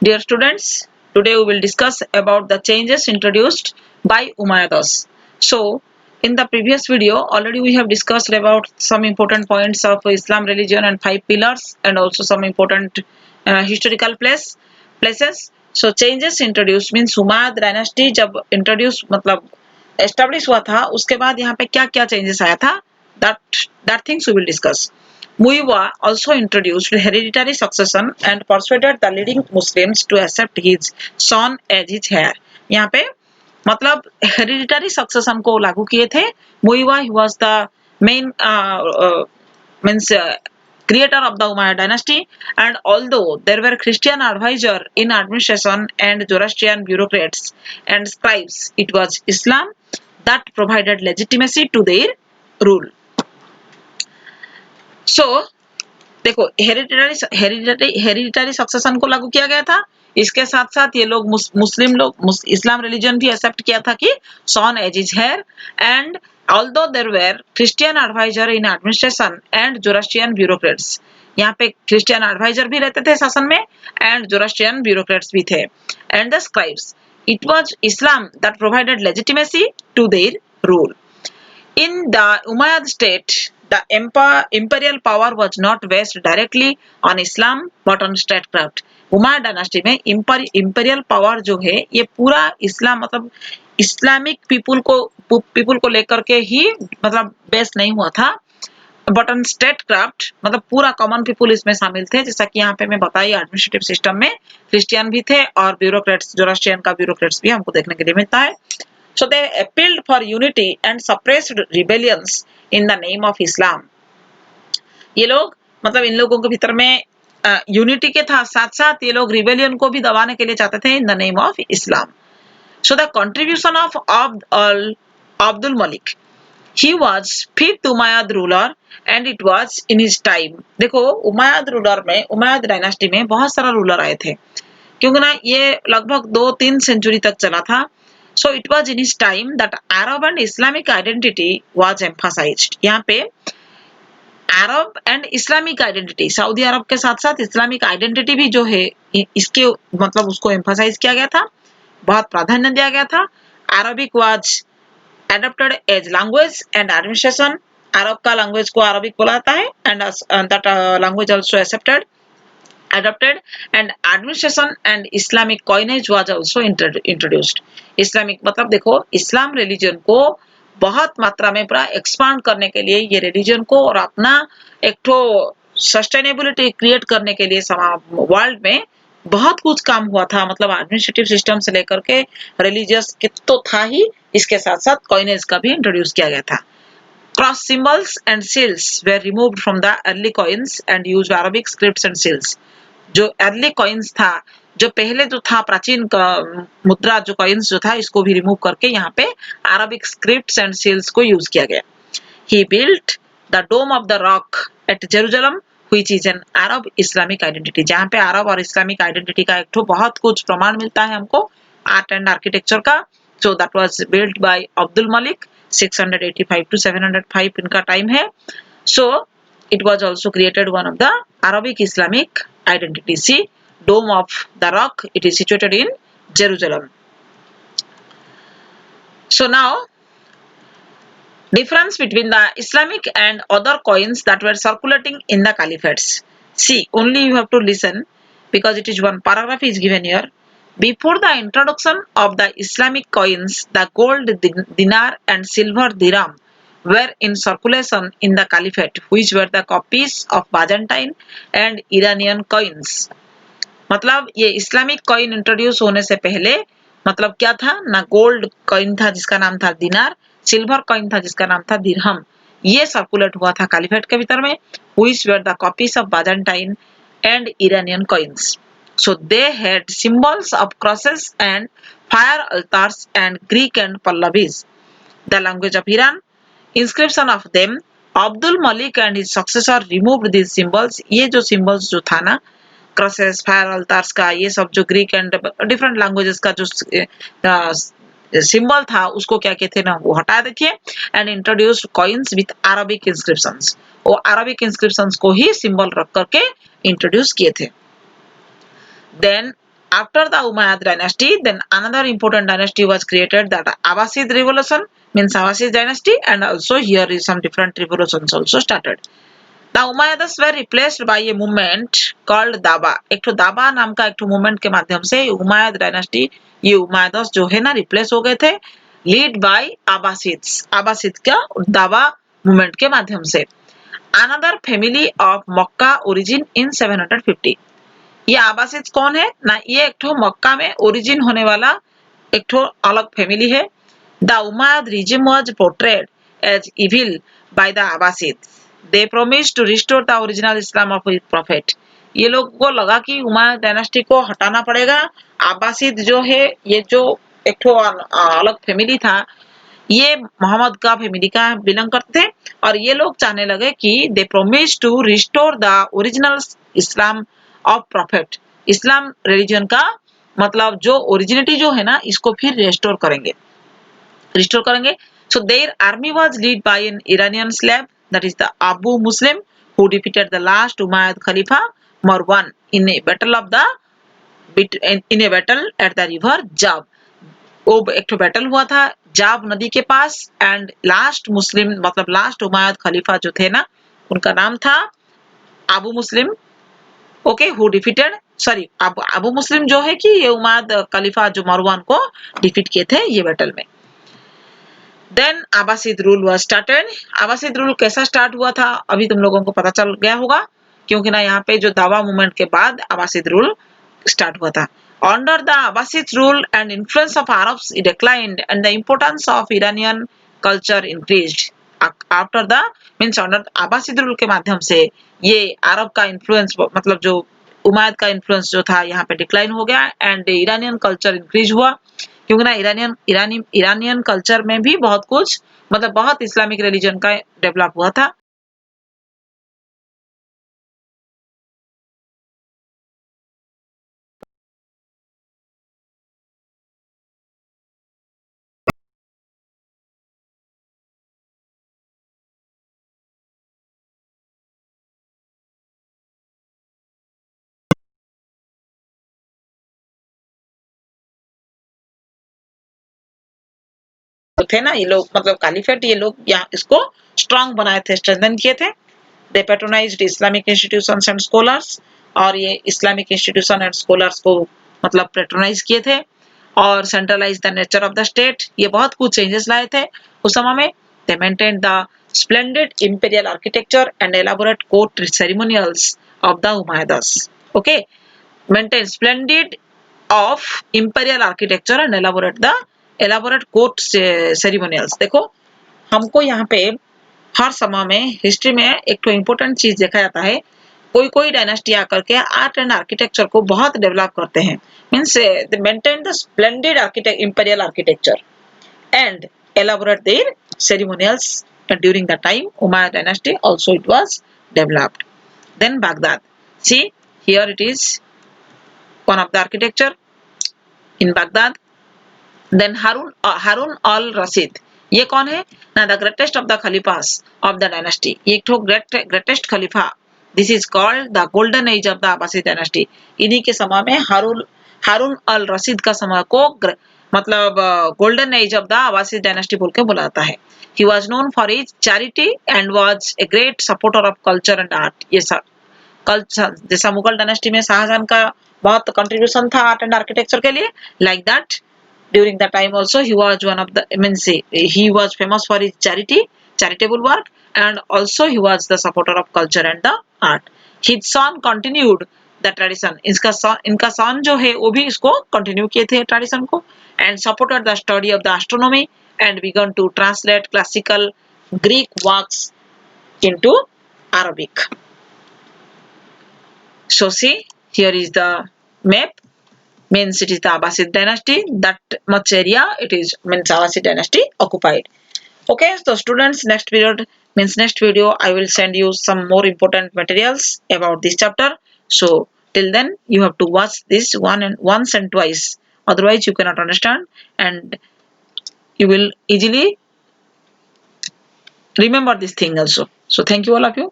Dear students, today we will discuss about the changes introduced by Umayyads. So, in the previous video, already we have discussed about some important points of Islam religion and 5 pillars, and also some important historical places. So, changes introduced means Umayyad dynasty जब introduce मतलब establish हुआ था, उसके बाद यहाँ पे क्या-क्या changes आया था, that things we will discuss. Muiwa also introduced hereditary succession and persuaded the leading Muslims to accept his son as his heir. यहाँ पे मतलब hereditary succession को लागू किए थे. Muiwa he was the main means creator of the Umayyad dynasty, and although there were Christian advisors in administration and Zoroastrian bureaucrats and scribes, it was Islam that provided legitimacy to their rule. So देखो hereditary succession को लागू किया गया था. इसके साथ साथ ये लोग मुस्लिम लोग इस्लाम रिलीजन भी एक्सेप्ट किया था कि son as his heir, and although there were Christian advisor in administration and Zoroastrian bureaucrats, यहाँ पे क्रिश्चियन एडवाइजर भी रहते थे शासन में एंड जोरास्ट्रियन ब्यूरोक्रेट्स भी थे and the scribes. It was Islam that provided legitimacy to their rule. In the Umayyad state, the imperial power was not based directly on Islam but on statecraft. Umayyad dynasty में imperial power जो है ये पूरा इस्लाम मतलब Islamic people को लेकर के ही मतलब बेस नहीं हुआ था, बट ऑन स्टेटक्राफ्ट मतलब पूरा कॉमन पीपुल इसमें शामिल थे. जैसा कि यहाँ पे मैं बताई एडमिनिस्ट्रेटिव सिस्टम में क्रिश्चियन भी थे और ब्यूरोक्रेट्स जोरास्ट्रियन का ब्यूरोक्रेट्स भी हमको देखने के लिए मिलता है. So they appealed for unity and suppressed rebellions in the name of Islam. ये लोग मतलब इन लोगों के भीतर में यूनिटी के साथ साथ ये लोग रिबेलियन को भी दबाने के लिए चाहते थे in the name of Islam. So the contribution of Abdul Malik, he was fifth Umayyad ruler and it was in his time. देखो उमैयद रूलर में उमैयद डायनास्टी में बहुत सारा रूलर आए थे क्योंकि ना ये लगभग 2-3 सेंचुरी तक चला था. So it was in his time that Arab and Islamic identity was emphasized. यहाँ पे अरब एंड इस्लामिक आइडेंटिटी सऊदी अरब के साथ साथ इस्लामिक आइडेंटिटी भी जो है इसके मतलब उसको एम्फसाइज किया गया था, बहुत प्राधान्य दिया गया था. Arabic was adopted as language and administration. अरब का लैंग्वेज को अरबिक बोला जाता है and that language also adopted and administration and Islamic coinage was also introduced. Islamic मतलब देखो इस्लाम रिलीजन को बहुत मात्रा में पूरा एक्सपांड करने के लिए ये रिलीजन को और अपना एक तो सस्टेनेबिलिटी क्रिएट करने के लिए वर्ल्ड में बहुत कुछ काम हुआ था. मतलब एडमिनिस्ट्रेटिव सिस्टम से लेकर के रिलीजियस के तो था ही, इसके साथ साथ कॉइनेज का भी इंट्रोड्यूस किया गया था. Cross symbols and seals were removed from the early coins and used Arabic scripts and seals. जो अर्ली कॉइन्स था, जो पहले जो था प्राचीन मुद्रा जो कॉइन्स जो था इसको भी रिमूव करके यहाँ पे अरबिक स्क्रिप्ट्स एंड सील्स को यूज किया गया. He built the Dome of the Rock at Jerusalem, which is an Arab Islamic identity. जहाँ पे अरब और इस्लामिक आइडेंटिटी का एक तो बहुत कुछ प्रमाण मिलता है हमको आर्ट एंड आर्किटेक्चर का. So that was built by Abdul Malik 685 to 705 इनका टाइम है. So it was also created one of the Arabic Islamic identity. See, Dome of the Rock, it is situated in Jerusalem. So now, difference between the Islamic and other coins that were circulating in the caliphates. See, only you have to listen because it is one paragraph is given here. Before the introduction of the Islamic coins, the gold dinar and silver dirham were in circulation in the caliphate, which were the copies of Byzantine and Iranian coins. मतलब ये Islamic coin introduce होने से पहले मतलब क्या था ना, gold coin था जिसका नाम था दिनार, सिल्वर कॉइन था जिसका नाम था दिरहम. ये सर्कुलेट हुआ था कैलिफेट के भीतर में, which were the copies of Byzantine and Iranian coins. So they had symbols of crosses and fire altars and Greek and Pahlavis. The language of Iran, inscription of them. Abdul Malik and his successor removed these symbols. ये जो symbols जो था ना crosses fire अल्तार्स का, ये सब जो Greek and different languages का जो सिंबल था उसको क्या कहते हैं ना वो हटा देते and introduced coins with Arabic inscriptions. वो अरबिक इंस्क्रिप्शंस को ही सिंबल रख करके इंट्रोड्यूस किए थे. Then After the Umayyad dynasty, then another important dynasty was created, that Abbasid revolution, means Abbasid dynasty, and also here is some different revolutions also started. The Umayyads were replaced by a movement called Daba. एक तो दाबा नाम का एक तो movement के माध्यम से उमायद डायनेस्टी, ये उमायदस जो है ना रिप्लेस हो गए थे, लीड बाय अब्बासिड्स, अब्बासिद का दाबा मूवमेंट के माध्यम से. Another family of Mecca origin इन 750. ये अब्बासिद कौन है ना, ये एक तो मक्का में ओरिजिन होने वाला एक तो अलग फैमिली है. The Umayyad regime was portrayed as evil by the Abbasids. They promise to restore the original Islam of his prophet. ये लोग को लगा कि उमायद डायनेस्टी को हटाना पड़ेगा. अब्बासिद जो है ये जो एक तो अलग फैमिली था, ये मोहम्मद का फैमिली का बिलोंग करते थे, और ये लोग चाहने लगे कि they promise to restore the original Islam of prophet. इस्लाम रिलीजन का मतलब जो ओरिजिनिटी जो है ना, इसको फिर रिस्टोर करेंगे. So their army was led by an Iranian slave, that is the Abu Muslim, who defeated the last Umayyad Khalifa Marwan in a battle at the river Jab. वो एक तो बैटल हुआ था जाब नदी के पास, एंड लास्ट मुस्लिम मतलब last उमायद खलीफा जो थे ना, उनका नाम था Abu Muslim. Okay, who defeated, sorry Abu Muslim जो है कि ये उमायद खलीफा जो मरवान को डिफीट किए थे ये बैटल में. Then Abbasid rule was started. Abbasid rule कैसा स्टार्ट हुआ था अभी तुम लोगों को पता चल गया होगा, क्योंकि ना यहाँ पे जो दावा मूवमेंट के बाद अब्बासिद रूल स्टार्ट हुआ था. Under the Abbasid rule and influence of Arabs declined, and the importance of Iranian culture increased. After the means under Abbasid rule के माध्यम से ये अरब का इन्फ्लुएंस मतलब जो उमायद का इन्फ्लुएंस जो था यहाँ पे डिक्लाइन हो गया, एंड इरानियन कल्चर इंक्रीज हुआ, क्योंकि ना इरानियन कल्चर में भी बहुत कुछ मतलब बहुत इस्लामिक रिलीजन का डेवलप हुआ था. थे ना ये लोग मतलब कालीफेट, ये लोग यहाँ इसको स्ट्रांग बनाए थे, स्ट्रेंथन किए थे. दे patronised Islamic institutions and scholars, और ये इस्लामिक इंस्टीट्यूशन एंड स्कॉलर्स को मतलब पैट्रोनाइज किए थे, और centralise the nature of the state, ये बहुत कुछ चेंजेस लाए थे उस समय में. They maintain the splendid imperial architecture and elaborate court ceremonials of the Umayyads. Okay, maintain splendid of imperial architecture and elaborate court ceremonials. देखो हमको यहाँ पे हर समय में हिस्ट्री में एक तो इम्पोर्टेंट चीज देखा जाता है, कोई कोई डायनेस्टी आकर के आर्ट एंड आर्किटेक्चर को बहुत डेवलप करते हैं. Means they maintain the splendid imperial architecture and elaborate their ceremonials during the time Umayyad dynasty also it was developed. Then Baghdad, see here it is one of the architecture in Baghdad. Then Harun al-Rashid, ये कौन है ना, the greatest of the caliphs of the dynasty, ये एक greatest खलीफा. This is called the golden age of the Abbasid dynasty. इन्हीं के समय में हारून अल रशीद का समय को मतलब golden age of the Abbasid dynasty बोल के बुलाता है. He was known for his charity and was a great supporter of culture and art. ये सब कल्चर जैसा मुगल डायनेस्टी में शाहजहां का बहुत कंट्रीब्यूशन था आर्ट एंड आर्किटेक्चर के लिए, like that during that time also he was one of the he was famous for his charitable work, and also he was the supporter of culture and the art. His son continued the tradition. इनका son जो है वो भी इसको continue किए थे tradition को, and supported the study of the astronomy and began to translate classical Greek works into Arabic. So see here is the map, means it is the Abbasid dynasty, that much area it is means Abbasid dynasty occupied. Okay, so students, next video I will send you some more important materials about this chapter. So till then you have to watch this once and twice, otherwise you cannot understand and you will easily remember this thing also. So thank you all of you.